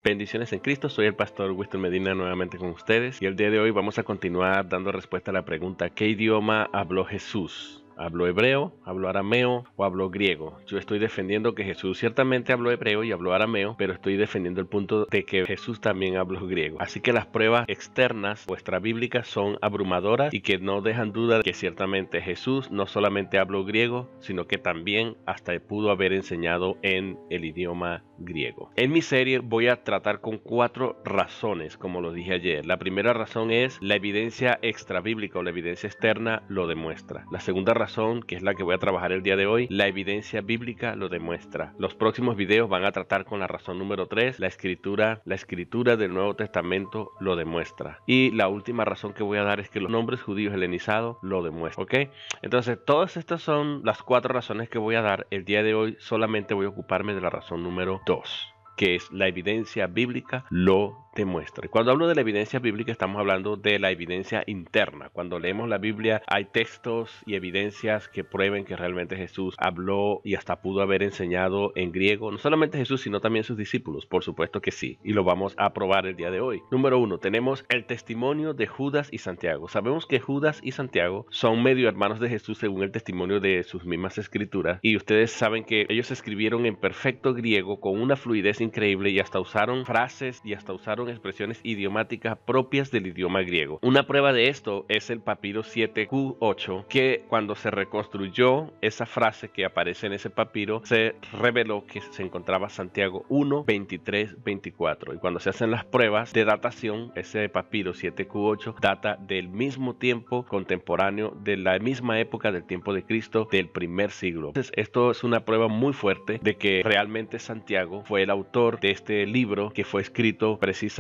Bendiciones en Cristo, soy el pastor Winston Medina nuevamente con ustedes y el día de hoy vamos a continuar dando respuesta a la pregunta ¿qué idioma habló Jesús? ¿Habló hebreo, habló arameo o habló griego? Yo estoy defendiendo que Jesús ciertamente habló hebreo y habló arameo, pero estoy defendiendo el punto de que Jesús también habló griego. Así que las pruebas externas extrabíblicas son abrumadoras y que no dejan duda de que ciertamente Jesús no solamente habló griego, sino que también hasta pudo haber enseñado en el idioma griego. En mi serie voy a tratar con 4 razones, como lo dije ayer. La primera razón es la evidencia extrabíblica o la evidencia externa lo demuestra. La segunda razón, que es la que voy a trabajar el día de hoy, la evidencia bíblica lo demuestra. Los próximos videos van a tratar con la razón número 3, la escritura del Nuevo Testamento lo demuestra. Y la última razón que voy a dar es que los nombres judíos helenizados lo demuestran. ¿Ok? Entonces, todas estas son las 4 razones que voy a dar. El día de hoy solamente voy a ocuparme de la razón número 2, que es la evidencia bíblica lo demuestra. Y cuando hablo de la evidencia bíblica estamos hablando de la evidencia interna. Cuando leemos la Biblia hay textos y evidencias que prueben que realmente Jesús habló y hasta pudo haber enseñado en griego. No solamente Jesús, sino también sus discípulos. Por supuesto que sí. Y lo vamos a probar el día de hoy. Número 1. Tenemos el testimonio de Judas y Santiago. Sabemos que Judas y Santiago son medio hermanos de Jesús según el testimonio de sus mismas escrituras. Y ustedes saben que ellos escribieron en perfecto griego con una fluidez increíble y hasta usaron frases y hasta usaron expresiones idiomáticas propias del idioma griego. Una prueba de esto es el papiro 7Q8, que cuando se reconstruyó esa frase que aparece en ese papiro, se reveló que se encontraba Santiago 1, 23, 24. Y cuando se hacen las pruebas de datación, ese papiro 7Q8 data del mismo tiempo contemporáneo, de la misma época del tiempo de Cristo, del primer siglo. Entonces, esto es una prueba muy fuerte de que realmente Santiago fue el autor de este libro que fue escrito precisamente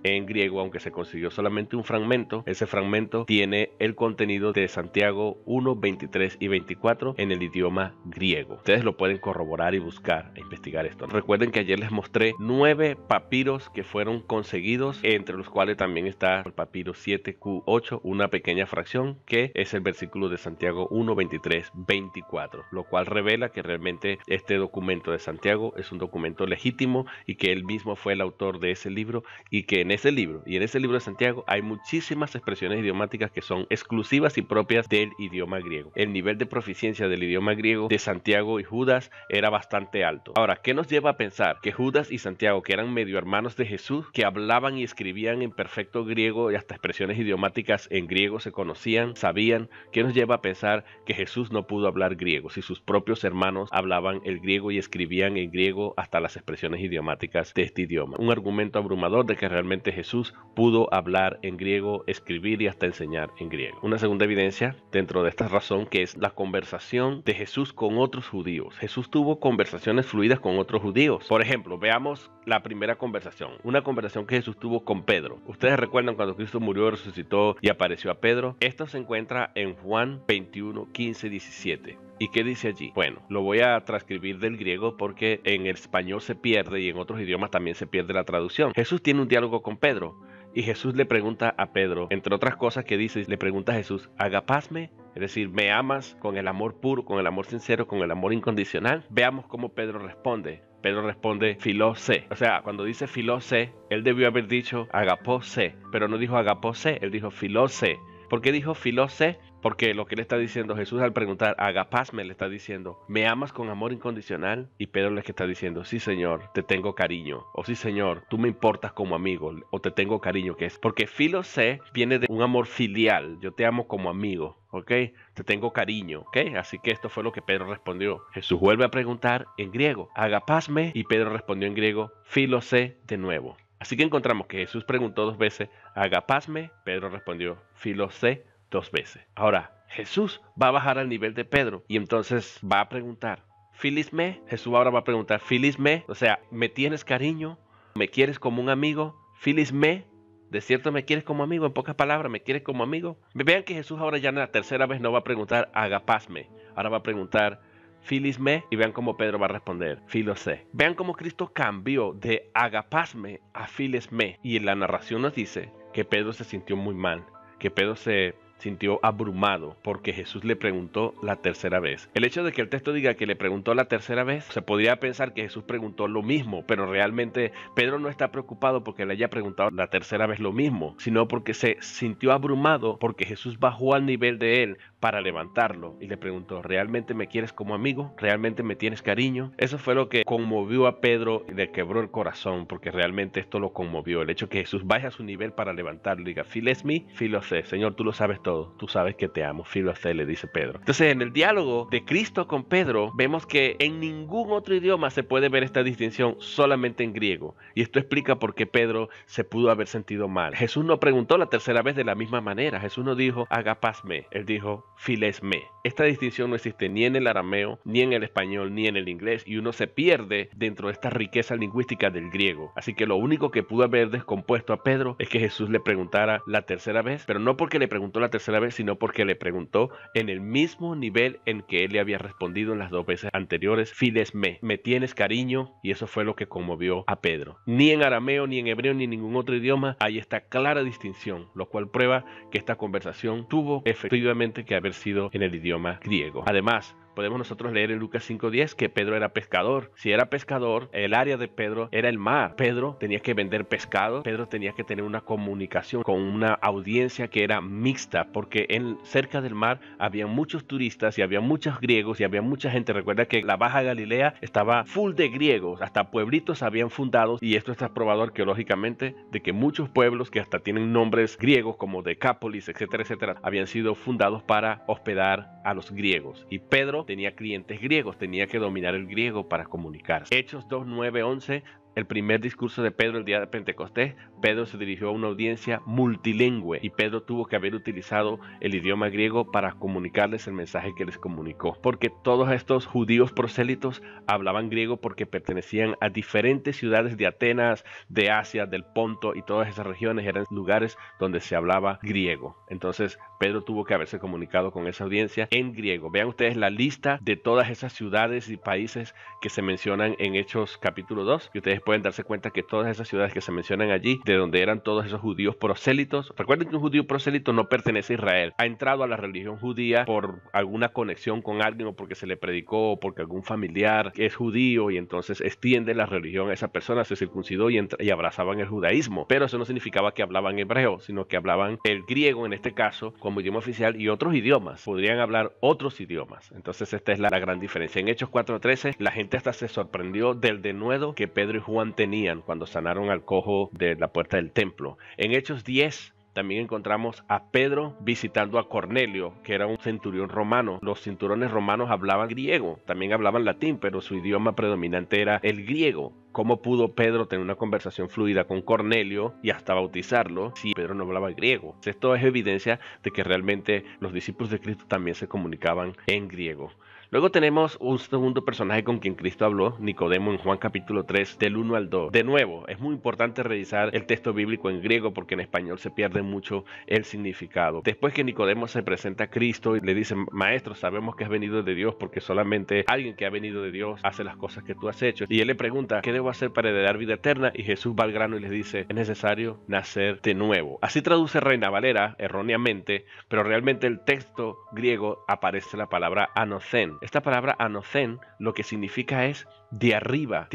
en griego, aunque se consiguió solamente un fragmento. Ese fragmento tiene el contenido de Santiago 1, 23 y 24 en el idioma griego. Ustedes lo pueden corroborar y buscar e investigar esto. Recuerden que ayer les mostré 9 papiros que fueron conseguidos, entre los cuales también está el papiro 7Q8, una pequeña fracción que es el versículo de Santiago 1, 23, 24, lo cual revela que realmente este documento de Santiago es un documento legítimo y que él mismo fue el autor de ese libro, y que en ese libro de Santiago hay muchísimas expresiones idiomáticas que son exclusivas y propias del idioma griego. El nivel de proficiencia del idioma griego de Santiago y Judas era bastante alto. Ahora, ¿qué nos lleva a pensar que Judas y Santiago, que eran medio hermanos de Jesús, que hablaban y escribían en perfecto griego y hasta expresiones idiomáticas en griego se conocían, sabían? ¿Qué nos lleva a pensar que Jesús no pudo hablar griego si sus propios hermanos hablaban el griego y escribían en griego hasta las expresiones idiomáticas de este idioma? Un argumento abrumador de que realmente Jesús pudo hablar en griego, escribir y hasta enseñar en griego. Una segunda evidencia dentro de esta razón, que es la conversación de Jesús con otros judíos. Jesús tuvo conversaciones fluidas con otros judíos. Por ejemplo, veamos la primera conversación, una conversación que Jesús tuvo con Pedro. Ustedes recuerdan cuando Cristo murió, resucitó y apareció a Pedro. Esto se encuentra en Juan 21, 15, 17. ¿Y qué dice allí? Bueno, lo voy a transcribir del griego porque en el español se pierde y en otros idiomas también se pierde la traducción. Jesús tiene un diálogo con Pedro y Jesús le pregunta a Pedro, entre otras cosas que dice, le pregunta a Jesús, ¿agapasme? Es decir, ¿me amas con el amor puro, con el amor sincero, con el amor incondicional? Veamos cómo Pedro responde. Pedro responde filose. O sea, cuando dice filose, él debió haber dicho agapose, pero no dijo agapose, él dijo filose. ¿Por qué dijo filose? Porque lo que le está diciendo Jesús al preguntar, agapasme, le está diciendo, ¿me amas con amor incondicional? Y Pedro le está diciendo, sí Señor, te tengo cariño. O sí Señor, tú me importas como amigo. O te tengo cariño, que es. Porque filose viene de un amor filial. Yo te amo como amigo, ¿ok? Te tengo cariño, ¿ok? Así que esto fue lo que Pedro respondió. Jesús vuelve a preguntar en griego, agapasme, y Pedro respondió en griego, filose de nuevo. Así que encontramos que Jesús preguntó 2 veces, agapasme, Pedro respondió, filose 2 veces. Ahora, Jesús va a bajar al nivel de Pedro y entonces va a preguntar, ¿filisme? Jesús ahora va a preguntar, ¿filisme? O sea, ¿me tienes cariño? ¿Me quieres como un amigo? ¿Filisme? ¿De cierto me quieres como amigo? En pocas palabras, ¿me quieres como amigo? Vean que Jesús ahora ya en la tercera vez no va a preguntar, agapasme. Ahora va a preguntar, filisme, y vean cómo Pedro va a responder, filose. Vean cómo Cristo cambió de agapasme a filisme. Y en la narración nos dice que Pedro se sintió muy mal, que Pedro se sintió abrumado porque Jesús le preguntó la tercera vez. El hecho de que el texto diga que le preguntó la tercera vez, se podría pensar que Jesús preguntó lo mismo, pero realmente Pedro no está preocupado porque le haya preguntado la tercera vez lo mismo, sino porque se sintió abrumado porque Jesús bajó al nivel de él para levantarlo y le preguntó: ¿realmente me quieres como amigo? ¿Realmente me tienes cariño? Eso fue lo que conmovió a Pedro y le quebró el corazón, porque realmente esto lo conmovió, el hecho que Jesús baje a su nivel para levantarlo y diga: files mi, filo sé, Señor, tú lo sabes todo, tú sabes que te amo, filo sé, le dice Pedro. Entonces, en el diálogo de Cristo con Pedro, vemos que en ningún otro idioma se puede ver esta distinción, solamente en griego, y esto explica por qué Pedro se pudo haber sentido mal. Jesús no preguntó la tercera vez de la misma manera. Jesús no dijo agapasme, él dijo filesme. Esta distinción no existe ni en el arameo, ni en el español, ni en el inglés, y uno se pierde dentro de esta riqueza lingüística del griego. Así que lo único que pudo haber descompuesto a Pedro es que Jesús le preguntara la tercera vez, pero no porque le preguntó la tercera vez, sino porque le preguntó en el mismo nivel en que él le había respondido en las dos veces anteriores: filesme, me tienes cariño, y eso fue lo que conmovió a Pedro. Ni en arameo, ni en hebreo, ni en ningún otro idioma hay esta clara distinción, lo cual prueba que esta conversación tuvo efectivamente que haber sido en el idioma griego. Además, podemos nosotros leer en Lucas 5:10 que Pedro era pescador. Si era pescador, el área de Pedro era el mar. Pedro tenía que vender pescado. Pedro tenía que tener una comunicación con una audiencia que era mixta, porque cerca del mar había muchos turistas y había muchos griegos y había mucha gente. Recuerda que la Baja Galilea estaba full de griegos, hasta pueblitos habían fundado, y esto está probado arqueológicamente de que muchos pueblos que hasta tienen nombres griegos como Decápolis, etcétera, etcétera, habían sido fundados para hospedar a los griegos. Y Pedro tenía clientes griegos, tenía que dominar el griego para comunicarse. Hechos 2, 9, 11, el primer discurso de Pedro el día de Pentecostés, Pedro se dirigió a una audiencia multilingüe y Pedro tuvo que haber utilizado el idioma griego para comunicarles el mensaje que les comunicó, porque todos estos judíos prosélitos hablaban griego porque pertenecían a diferentes ciudades de Atenas, de Asia, del Ponto, y todas esas regiones eran lugares donde se hablaba griego. Entonces Pedro tuvo que haberse comunicado con esa audiencia en griego. Vean ustedes la lista de todas esas ciudades y países que se mencionan en Hechos capítulo 2, y ustedes pueden darse cuenta que todas esas ciudades que se mencionan allí, de donde eran todos esos judíos prosélitos. Recuerden que un judío prosélito no pertenece a Israel, ha entrado a la religión judía por alguna conexión con alguien, o porque se le predicó, o porque algún familiar es judío y entonces extiende la religión a esa persona, se circuncidó y abrazaban el judaísmo. Pero eso no significaba que hablaban hebreo, sino que hablaban el griego en este caso como idioma oficial, y otros idiomas, podrían hablar otros idiomas. Entonces esta es la gran diferencia. En Hechos 4:13 la gente hasta se sorprendió del denuedo que Pedro y Juan tenían cuando sanaron al cojo de la puerta del templo. En Hechos 10 también encontramos a Pedro visitando a Cornelio, que era un centurión romano. Los cinturones romanos hablaban griego, también hablaban latín, pero su idioma predominante era el griego. ¿Cómo pudo Pedro tener una conversación fluida con Cornelio y hasta bautizarlo si Pedro no hablaba griego? Esto es evidencia de que realmente los discípulos de Cristo también se comunicaban en griego. Luego tenemos un segundo personaje con quien Cristo habló, Nicodemo, en Juan capítulo 3, del 1 al 2. De nuevo, es muy importante revisar el texto bíblico en griego porque en español se pierde mucho el significado. Después que Nicodemo se presenta a Cristo y le dice: maestro, sabemos que has venido de Dios, porque solamente alguien que ha venido de Dios hace las cosas que tú has hecho. Y él le pregunta: ¿qué debo hacer para heredar vida eterna? Y Jesús va al grano y le dice: es necesario nacer de nuevo. Así traduce Reina Valera erróneamente, pero realmente el texto griego aparece la palabra anocén. Esta palabra anocén lo que significa es de arriba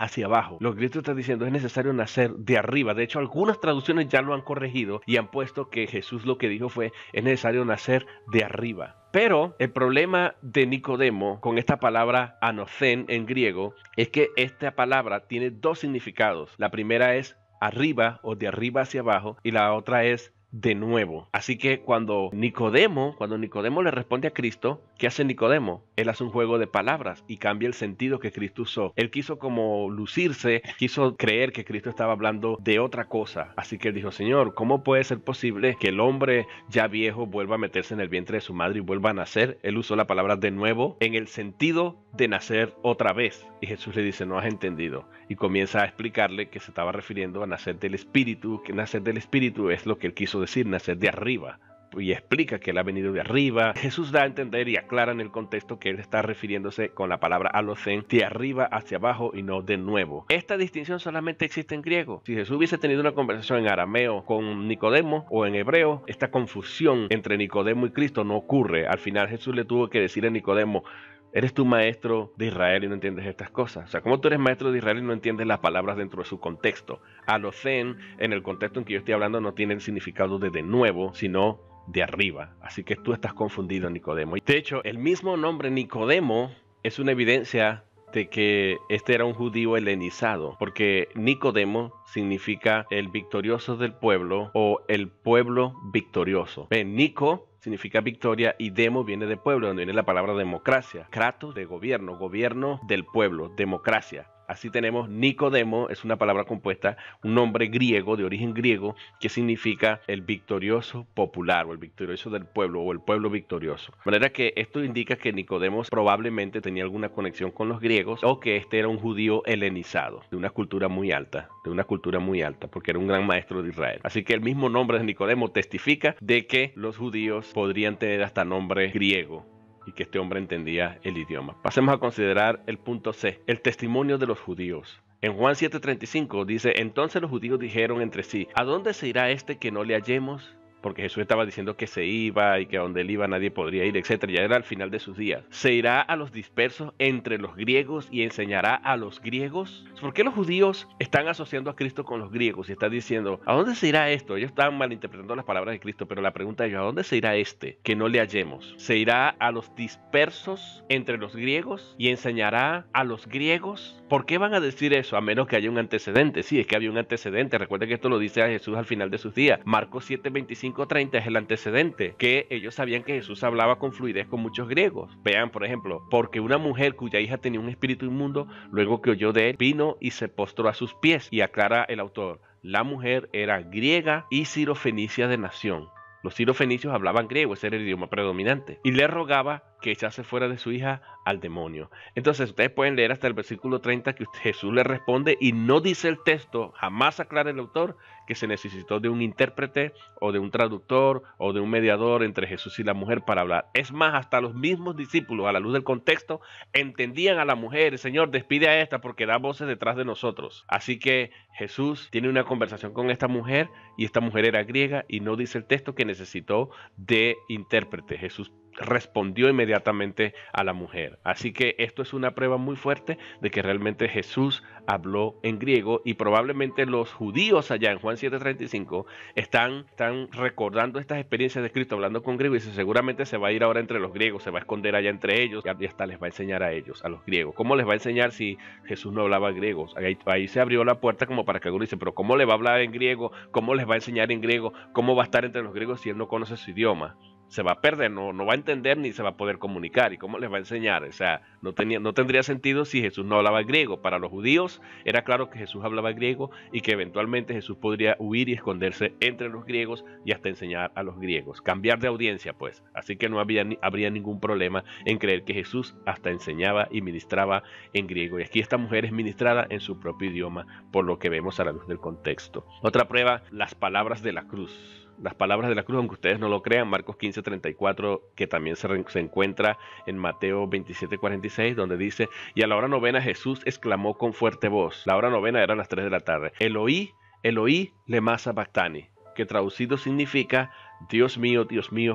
hacia abajo. Lo que Cristo está diciendo es necesario nacer de arriba. De hecho, algunas traducciones ya lo han corregido y han puesto que Jesús lo que dijo fue: es necesario nacer de arriba. Pero el problema de Nicodemo con esta palabra anocén en griego es que esta palabra tiene dos significados. La primera es arriba o de arriba hacia abajo, y la otra es de nuevo. Así que cuando Nicodemo le responde a Cristo, ¿qué hace Nicodemo? Él hace un juego de palabras y cambia el sentido que Cristo usó. Él quiso como lucirse, quiso creer que Cristo estaba hablando de otra cosa. Así que él dijo: Señor, ¿cómo puede ser posible que el hombre ya viejo vuelva a meterse en el vientre de su madre y vuelva a nacer? Él usó la palabra de nuevo en el sentido de nacer otra vez. Y Jesús le dice: no has entendido. Y comienza a explicarle que se estaba refiriendo a nacer del Espíritu, que nacer del Espíritu es lo que él quiso decir, nacer de arriba. y explica que él ha venido de arriba. Jesús da a entender y aclara en el contexto que él está refiriéndose con la palabra alothén, de arriba hacia abajo y no de nuevo. Esta distinción solamente existe en griego. Si Jesús hubiese tenido una conversación en arameo con Nicodemo o en hebreo, esta confusión entre Nicodemo y Cristo no ocurre. Al final Jesús le tuvo que decir a Nicodemo: eres tú maestro de Israel y no entiendes estas cosas. O sea, ¿cómo tú eres maestro de Israel y no entiendes las palabras dentro de su contexto? Alothén, en el contexto en que yo estoy hablando, no tiene el significado de nuevo, sino de arriba. Así que tú estás confundido, Nicodemo. De hecho, el mismo nombre Nicodemo es una evidencia de que este era un judío helenizado, porque Nicodemo significa el victorioso del pueblo o el pueblo victorioso. Nico significa victoria y demo viene de pueblo, donde viene la palabra democracia. Kratos de gobierno, gobierno del pueblo, democracia. Así tenemos Nicodemo, es una palabra compuesta, un nombre griego, de origen griego, que significa el victorioso popular o el victorioso del pueblo o el pueblo victorioso. De manera que esto indica que Nicodemo probablemente tenía alguna conexión con los griegos o que este era un judío helenizado, de una cultura muy alta, porque era un gran maestro de Israel. Así que el mismo nombre de Nicodemo testifica de que los judíos podrían tener hasta nombre griego y que este hombre entendía el idioma. Pasemos a considerar el punto C, el testimonio de los judíos. En Juan 7:35 dice: entonces los judíos dijeron entre sí: ¿a dónde se irá este que no le hallemos? Porque Jesús estaba diciendo que se iba y que a donde él iba nadie podría ir, etc. Ya era al final de sus días. ¿Se irá a los dispersos entre los griegos y enseñará a los griegos? ¿Por qué los judíos están asociando a Cristo con los griegos y están diciendo: ¿a dónde se irá esto? Ellos estaban malinterpretando las palabras de Cristo, pero la pregunta es: ¿a dónde se irá este que no le hallemos? ¿Se irá a los dispersos entre los griegos y enseñará a los griegos? ¿Por qué van a decir eso? A menos que haya un antecedente. Sí, es que había un antecedente. Recuerden que esto lo dice a Jesús al final de sus días. Marcos 7:25-30 es el antecedente, que ellos sabían que Jesús hablaba con fluidez con muchos griegos. Vean, por ejemplo, porque una mujer cuya hija tenía un espíritu inmundo, luego que oyó de él, vino y se postró a sus pies. Y aclara el autor: la mujer era griega y sirofenicia de nación. Los sirofenicios hablaban griego, ese era el idioma predominante. Y le rogaba que echase fuera de su hija al demonio. Entonces ustedes pueden leer hasta el versículo 30 que Jesús le responde, y no dice el texto, jamás aclara el autor, que se necesitó de un intérprete o de un traductor o de un mediador entre Jesús y la mujer para hablar. Es más, hasta los mismos discípulos, a la luz del contexto, entendían a la mujer: Señor, despide a esta porque da voces detrás de nosotros. Así que Jesús tiene una conversación con esta mujer, y esta mujer era griega, y no dice el texto que necesitó de intérprete. Jesús respondió inmediatamente a la mujer. Así que esto es una prueba muy fuerte de que realmente Jesús habló en griego, y probablemente los judíos allá en Juan 7:35 están recordando estas experiencias de Cristo hablando con griego, y seguramente se va a ir ahora entre los griegos, se va a esconder allá entre ellos y hasta les va a enseñar a ellos, a los griegos. ¿Cómo les va a enseñar si Jesús no hablaba griego? Ahí se abrió la puerta como para que alguno dice: pero ¿cómo le va a hablar en griego? ¿Cómo les va a enseñar en griego? ¿Cómo va a estar entre los griegos si él no conoce su idioma? Se va a perder, no va a entender ni se va a poder comunicar. ¿Y cómo les va a enseñar? O sea, no tendría sentido si Jesús no hablaba griego. Para los judíos era claro que Jesús hablaba griego y que eventualmente Jesús podría huir y esconderse entre los griegos y hasta enseñar a los griegos. Cambiar de audiencia, pues. Así que no habría ningún problema en creer que Jesús hasta enseñaba y ministraba en griego. Y aquí esta mujer es ministrada en su propio idioma, por lo que vemos a la luz del contexto. Otra prueba: las palabras de la cruz. Las palabras de la cruz, aunque ustedes no lo crean, Marcos 15:34, que también se encuentra en Mateo 27:46, donde dice: y a la hora novena Jesús exclamó con fuerte voz. La hora novena era las 3 de la tarde: Eloí, Eloí, lema sabactani, que traducido significa: Dios mío,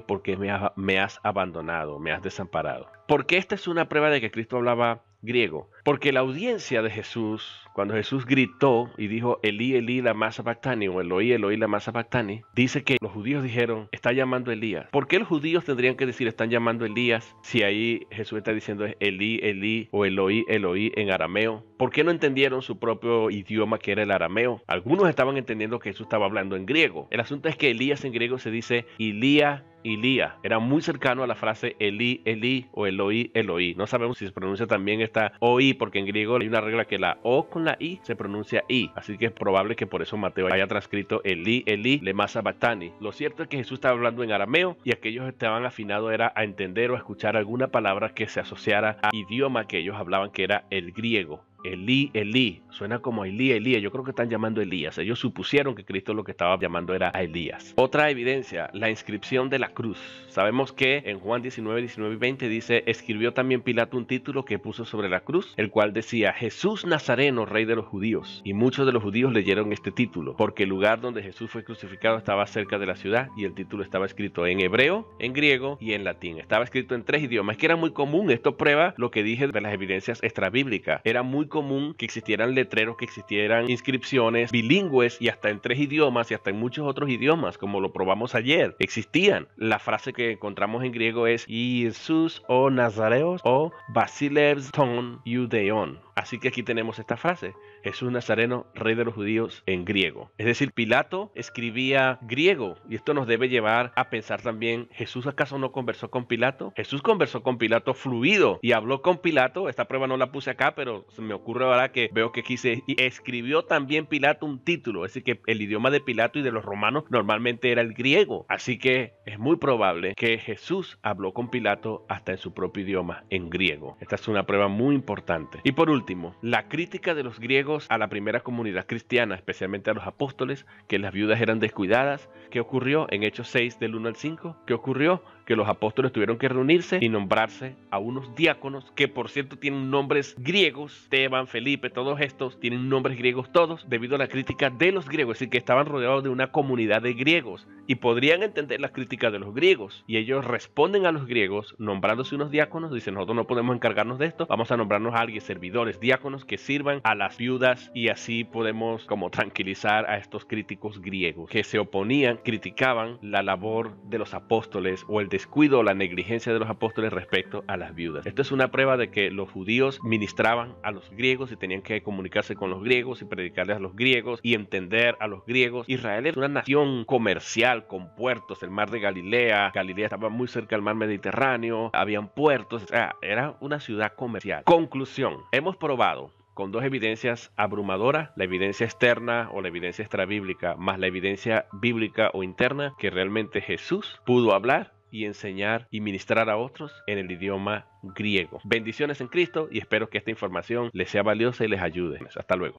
¿por qué me has abandonado, me has desamparado? Porque esta es una prueba de que Cristo hablaba griego. Porque la audiencia de Jesús, cuando Jesús gritó y dijo: Elí, Elí, lama sabactani, o Eloí, Eloí, lama sabactani, dice que los judíos dijeron: está llamando a Elías. ¿Por qué los judíos tendrían que decir están llamando a Elías si ahí Jesús está diciendo Elí, Elí o Eloí, Eloí en arameo? ¿Por qué no entendieron su propio idioma, que era el arameo? Algunos estaban entendiendo que Jesús estaba hablando en griego. El asunto es que Elías en griego se dice Ilía, Ilía. Era muy cercano a la frase Elí, Elí o Eloí, Eloí. No sabemos si se pronuncia también esta OI, porque en griego hay una regla que la O con la I se pronuncia I. Así que es probable que por eso Mateo haya transcrito Elí, Elí, lema sabactani. Lo cierto es que Jesús estaba hablando en arameo, y aquellos estaban afinados era a entender o a escuchar alguna palabra que se asociara al idioma que ellos hablaban, que era el griego. Elí, Elí, suena como Elí, Elías. Yo creo que están llamando a Elías. Ellos supusieron que Cristo lo que estaba llamando era a Elías. Otra evidencia, la inscripción de la cruz. Sabemos que en Juan 19, 19 y 20 dice, escribió también Pilato un título que puso sobre la cruz, el cual decía, Jesús Nazareno, Rey de los Judíos. Y muchos de los judíos leyeron este título, porque el lugar donde Jesús fue crucificado estaba cerca de la ciudad y el título estaba escrito en hebreo, en griego y en latín. Estaba escrito en 3 idiomas, que era muy común. Esto prueba lo que dije de las evidencias extrabíblicas. Era muy común que existieran letreros, que existieran inscripciones bilingües y hasta en 3 idiomas y hasta en muchos otros idiomas, como lo probamos ayer. Existían. La frase que encontramos en griego es Jesús o Nazareos o Basileus ton Iudeon. Así que aquí tenemos esta frase, Jesús Nazareno, Rey de los Judíos, en griego. Es decir, Pilato escribía griego, y esto nos debe llevar a pensar también, ¿Jesús acaso no conversó con Pilato? Jesús conversó con Pilato fluido y habló con Pilato. Esta prueba no la puse acá, pero se me ocurre ahora que veo que quise, y escribió también Pilato un título, es decir, que el idioma de Pilato y de los romanos normalmente era el griego. Así que es muy probable que Jesús habló con Pilato hasta en su propio idioma, en griego. Esta es una prueba muy importante. Y por último, la crítica de los griegos a la primera comunidad cristiana, especialmente a los apóstoles, que las viudas eran descuidadas. ¿Qué ocurrió en Hechos 6 del 1 al 5? ¿Qué ocurrió? Que los apóstoles tuvieron que reunirse y nombrarse a unos diáconos, que por cierto tienen nombres griegos, Esteban, Felipe, todos estos tienen nombres griegos todos, debido a la crítica de los griegos, es decir, que estaban rodeados de una comunidad de griegos y podrían entender las críticas de los griegos, y ellos responden a los griegos nombrándose unos diáconos. Dicen, nosotros no podemos encargarnos de esto, vamos a nombrarnos a alguien, servidores, diáconos que sirvan a las viudas, y así podemos como tranquilizar a estos críticos griegos que se oponían, criticaban la labor de los apóstoles o el descuido o la negligencia de los apóstoles respecto a las viudas. Esto es una prueba de que los judíos ministraban a los griegos y tenían que comunicarse con los griegos y predicarles a los griegos y entender a los griegos. Israel es una nación comercial con puertos, el mar de Galilea. Galilea estaba muy cerca del mar Mediterráneo, habían puertos, o sea, era una ciudad comercial. Conclusión, hemos probado con 2 evidencias abrumadoras, la evidencia externa o la evidencia extrabíblica, más la evidencia bíblica o interna, que realmente Jesús pudo hablar y enseñar y ministrar a otros en el idioma griego. Bendiciones en Cristo y espero que esta información les sea valiosa y les ayude. Hasta luego.